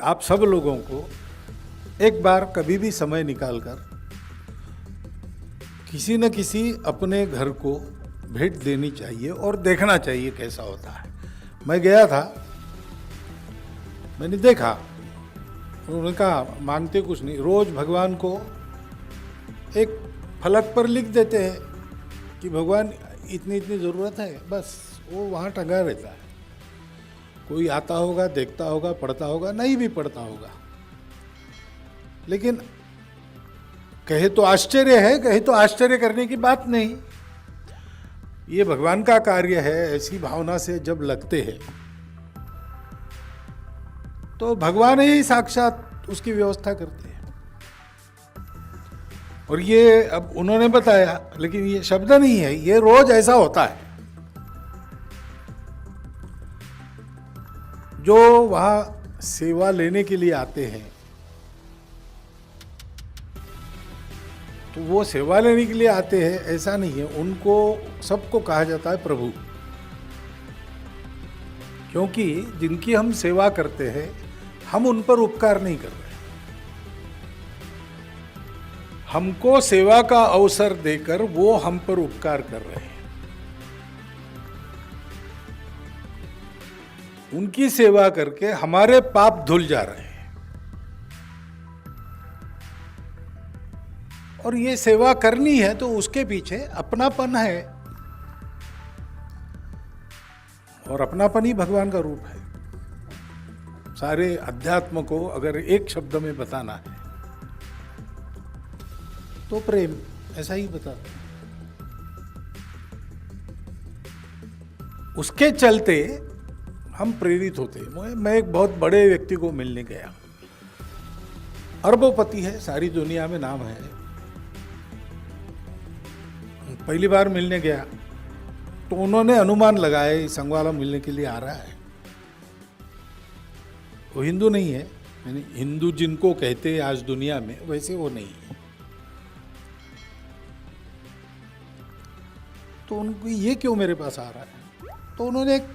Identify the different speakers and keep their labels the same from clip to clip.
Speaker 1: आप सब लोगों को एक बार कभी भी समय निकालकर किसी न किसी अपने घर को भेंट देनी चाहिए और देखना चाहिए कैसा होता है। मैं गया था, मैंने देखा, उन्होंने कहा मांगते कुछ नहीं, रोज भगवान को एक फलक पर लिख देते हैं कि भगवान इतनी इतनी ज़रूरत है, बस वो वहाँ टंगा रहता है। कोई आता होगा, देखता होगा, पढ़ता होगा, नहीं भी पढ़ता होगा, लेकिन कहे तो आश्चर्य है, कहे तो आश्चर्य करने की बात नहीं। ये भगवान का कार्य है। ऐसी भावना से जब लगते हैं तो भगवान ही साक्षात उसकी व्यवस्था करते हैं। और ये अब उन्होंने बताया, लेकिन ये शब्द नहीं है, ये रोज ऐसा होता है। जो वहाँ सेवा लेने के लिए आते हैं तो वो सेवा लेने के लिए आते हैं, ऐसा नहीं है। उनको सबको कहा जाता है प्रभु, क्योंकि जिनकी हम सेवा करते हैं हम उन पर उपकार नहीं कर रहे। हमको सेवा का अवसर देकर वो हम पर उपकार कर रहे हैं। उनकी सेवा करके हमारे पाप धुल जा रहे हैं। और ये सेवा करनी है तो उसके पीछे अपनापन है, और अपनापन ही भगवान का रूप है। सारे अध्यात्म को अगर एक शब्द में बताना है तो प्रेम, ऐसा ही बताते हैं। उसके चलते हम प्रेरित होते हैं। मैं एक बहुत बड़े व्यक्ति को मिलने गया, अरबोपति है, सारी दुनिया में नाम है। पहली बार मिलने गया तो उन्होंने अनुमान लगाया संघ वाला मिलने के लिए आ रहा है। वो हिंदू नहीं है, यानी हिंदू जिनको कहते हैं आज दुनिया में, वैसे वो नहीं है। तो उनको ये क्यों मेरे पास आ रहा है? तो उन्होंने एक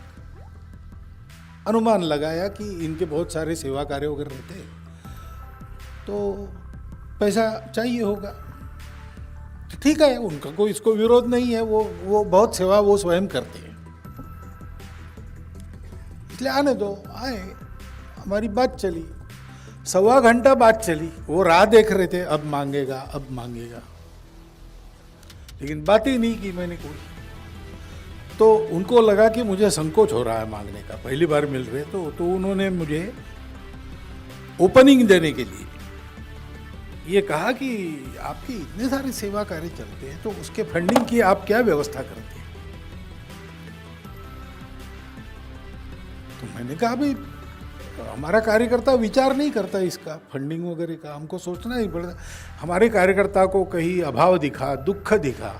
Speaker 1: अनुमान लगाया कि इनके बहुत सारे सेवा कार्य वगैरह रहते हैं, तो पैसा चाहिए होगा। ठीक है, उनका कोई इसको विरोध नहीं है, वो बहुत सेवा वो स्वयं करते हैं, इसलिए आने दो। आए, हमारी बात चली, 1.25 घंटा बात चली। वो राह देख रहे थे, अब मांगेगा, अब मांगेगा, लेकिन बात ही नहीं की मैंने कोई। तो उनको लगा कि मुझे संकोच हो रहा है मांगने का, पहली बार मिल रहे। तो उन्होंने मुझे ओपनिंग देने के लिए ये कहा कि आपकी इतने सारे सेवा कार्य चलते हैं, तो उसके फंडिंग की आप क्या व्यवस्था करते हैं? तो मैंने कहा भाई हमारा कार्यकर्ता विचार नहीं करता इसका, फंडिंग वगैरह का हमको सोचना ही पड़ता। हमारे कार्यकर्ता को कहीं अभाव दिखा, दुख दिखा,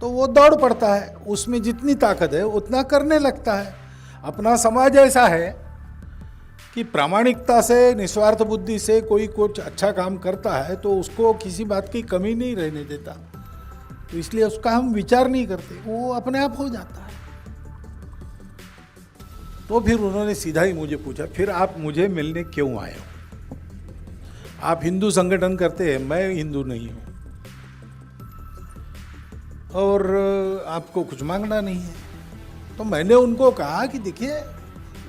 Speaker 1: तो वो दौड़ पड़ता है, उसमें जितनी ताकत है उतना करने लगता है। अपना समाज ऐसा है कि प्रामाणिकता से, निस्वार्थ बुद्धि से कोई कुछ अच्छा काम करता है तो उसको किसी बात की कमी नहीं रहने देता, तो इसलिए उसका हम विचार नहीं करते, वो अपने आप हो जाता है। तो फिर उन्होंने सीधा ही मुझे पूछा, फिर आप मुझे मिलने क्यों आए हो? आप हिंदू संगठन करते हैं, मैं हिंदू नहीं हूँ, और आपको कुछ मांगना नहीं है। तो मैंने उनको कहा कि देखिए,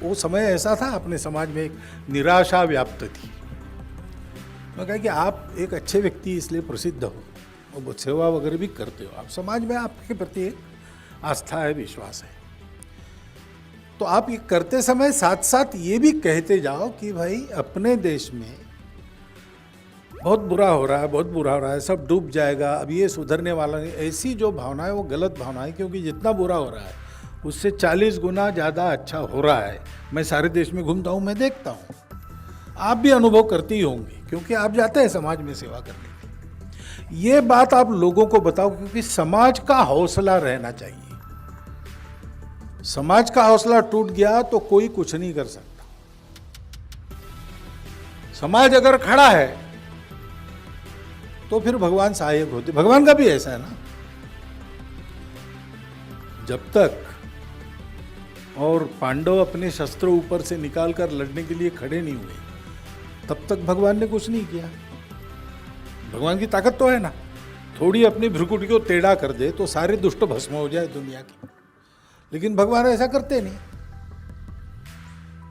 Speaker 1: वो समय ऐसा था, अपने समाज में एक निराशा व्याप्त थी। मैं कहा कि आप एक अच्छे व्यक्ति इसलिए प्रसिद्ध हो, और बहुत सेवा वगैरह भी करते हो, आप समाज में आपके प्रति एक आस्था है, विश्वास है, तो आप ये करते समय साथ साथ ये भी कहते जाओ कि भाई अपने देश में बहुत बुरा हो रहा है, बहुत बुरा हो रहा है, सब डूब जाएगा, अब ये सुधरने वाला नहीं। ऐसी जो भावना है वो गलत भावना है, क्योंकि जितना बुरा हो रहा है उससे 40 गुना ज़्यादा अच्छा हो रहा है। मैं सारे देश में घूमता हूँ, मैं देखता हूँ, आप भी अनुभव करते ही होंगे, क्योंकि आप जाते हैं समाज में सेवा करने के लिए। ये बात आप लोगों को बताओ, क्योंकि समाज का हौसला रहना चाहिए। समाज का हौसला टूट गया तो कोई कुछ नहीं कर सकता। समाज अगर खड़ा है तो फिर भगवान सहायक होते। भगवान का भी ऐसा है ना, जब तक और पांडव अपने शस्त्र ऊपर से निकालकर लड़ने के लिए खड़े नहीं हुए, तब तक भगवान ने कुछ नहीं किया। भगवान की ताकत तो है ना, थोड़ी अपनी भ्रुकुटी को टेढ़ा कर दे तो सारे दुष्ट भस्म हो जाए दुनिया की। लेकिन भगवान ऐसा करते नहीं।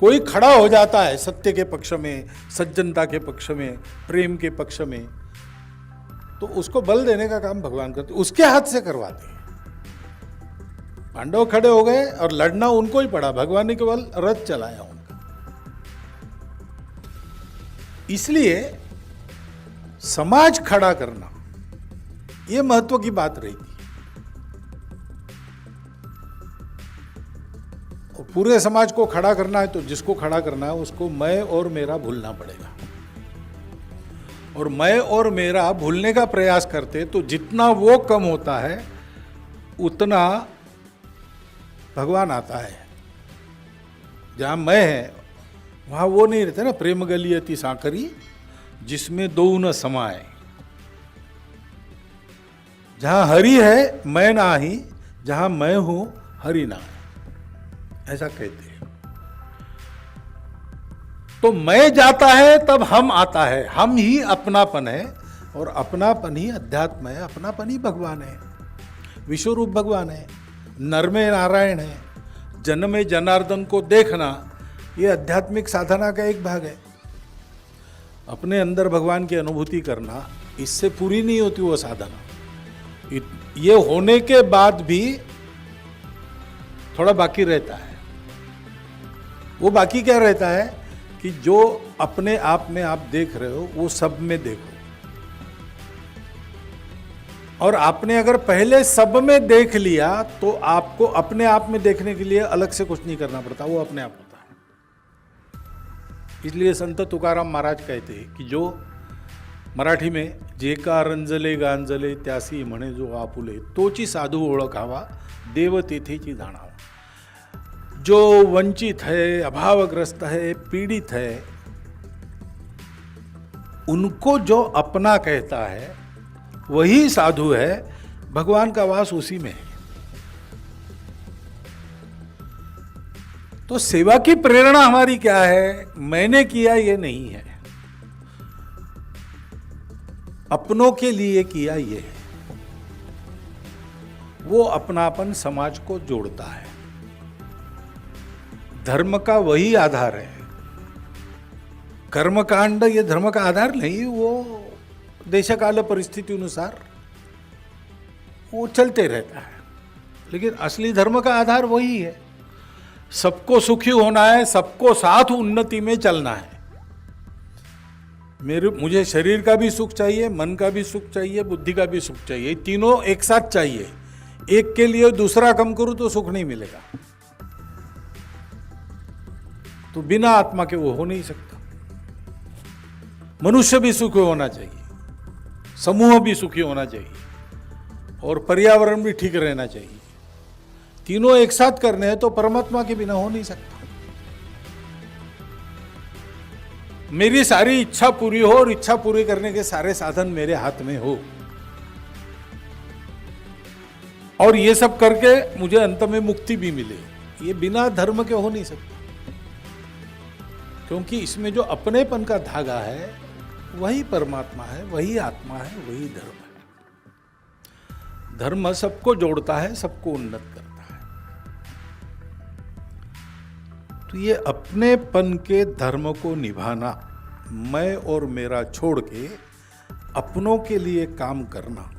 Speaker 1: कोई खड़ा हो जाता है सत्य के पक्ष में, सज्जनता के पक्ष में, प्रेम के पक्ष में, तो उसको बल देने का काम भगवान करते, उसके हाथ से करवाते हैं। पांडव खड़े हो गए और लड़ना उनको ही पड़ा, भगवान ने केवल रथ चलाया उनका। इसलिए समाज खड़ा करना यह महत्व की बात रही थी। और पूरे समाज को खड़ा करना है तो जिसको खड़ा करना है उसको मैं और मेरा भूलना पड़ेगा। और मैं और मेरा भूलने का प्रयास करते तो जितना वो कम होता है उतना भगवान आता है। जहां मैं है वहां वो नहीं रहते ना, प्रेम गलियति साकरी जिसमें दो न समाए। जहां हरि है मैं ना ही, जहां मैं हूं हरि ना है, ऐसा कहते हैं। तो मैं जाता है तब हम आता है, हम ही अपनापन है और अपनापन ही अध्यात्म है, अपनापन ही भगवान है, विश्वरूप भगवान है, नर में नारायण है। जन्म में जनार्दन को देखना ये आध्यात्मिक साधना का एक भाग है। अपने अंदर भगवान की अनुभूति करना, इससे पूरी नहीं होती वो साधना। ये होने के बाद भी थोड़ा बाकी रहता है। वो बाकी क्या रहता है कि जो अपने आप में आप देख रहे हो वो सब में देखो। और आपने अगर पहले सब में देख लिया तो आपको अपने आप में देखने के लिए अलग से कुछ नहीं करना पड़ता, वो अपने आप होता है। इसलिए संत तुकाराम महाराज कहते हैं कि जो मराठी में जे का रंजले गांजले त्यासी म्हणे जो आपुले तोची साधू ओळखावा देव तेथेची जाणावा। जो वंचित है, अभावग्रस्त है, पीड़ित है, उनको जो अपना कहता है वही साधु है। भगवान का वास उसी में है। तो सेवा की प्रेरणा हमारी क्या है? मैंने किया ये नहीं है, अपनों के लिए किया ये है। वो अपनापन समाज को जोड़ता है। धर्म का वही आधार है। कर्मकांड ये धर्म का आधार नहीं, वो देशकाल परिस्थिति अनुसार वो चलते रहता है। लेकिन असली धर्म का आधार वही है। सबको सुखी होना है, सबको साथ उन्नति में चलना है। मुझे शरीर का भी सुख चाहिए, मन का भी सुख चाहिए, बुद्धि का भी सुख चाहिए। तीनों एक साथ चाहिए। एक के लिए दूसरा कम करूं तो सुख नहीं मिलेगा। तो बिना आत्मा के वो हो नहीं सकता। मनुष्य भी सुखी होना चाहिए, समूह भी सुखी होना चाहिए और पर्यावरण भी ठीक रहना चाहिए। तीनों एक साथ करने हैं तो परमात्मा के बिना हो नहीं सकता। मेरी सारी इच्छा पूरी हो और इच्छा पूरी करने के सारे साधन मेरे हाथ में हो और ये सब करके मुझे अंत में मुक्ति भी मिले, ये बिना धर्म के हो नहीं सकता। क्योंकि इसमें जो अपनेपन का धागा है वही परमात्मा है, वही आत्मा है, वही धर्म है। धर्म सबको जोड़ता है, सबको उन्नत करता है। तो ये अपनेपन के धर्म को निभाना, मैं और मेरा छोड़ के अपनों के लिए काम करना,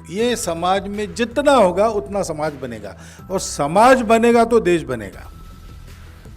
Speaker 1: ये समाज में जितना होगा उतना समाज बनेगा और समाज बनेगा तो देश बनेगा।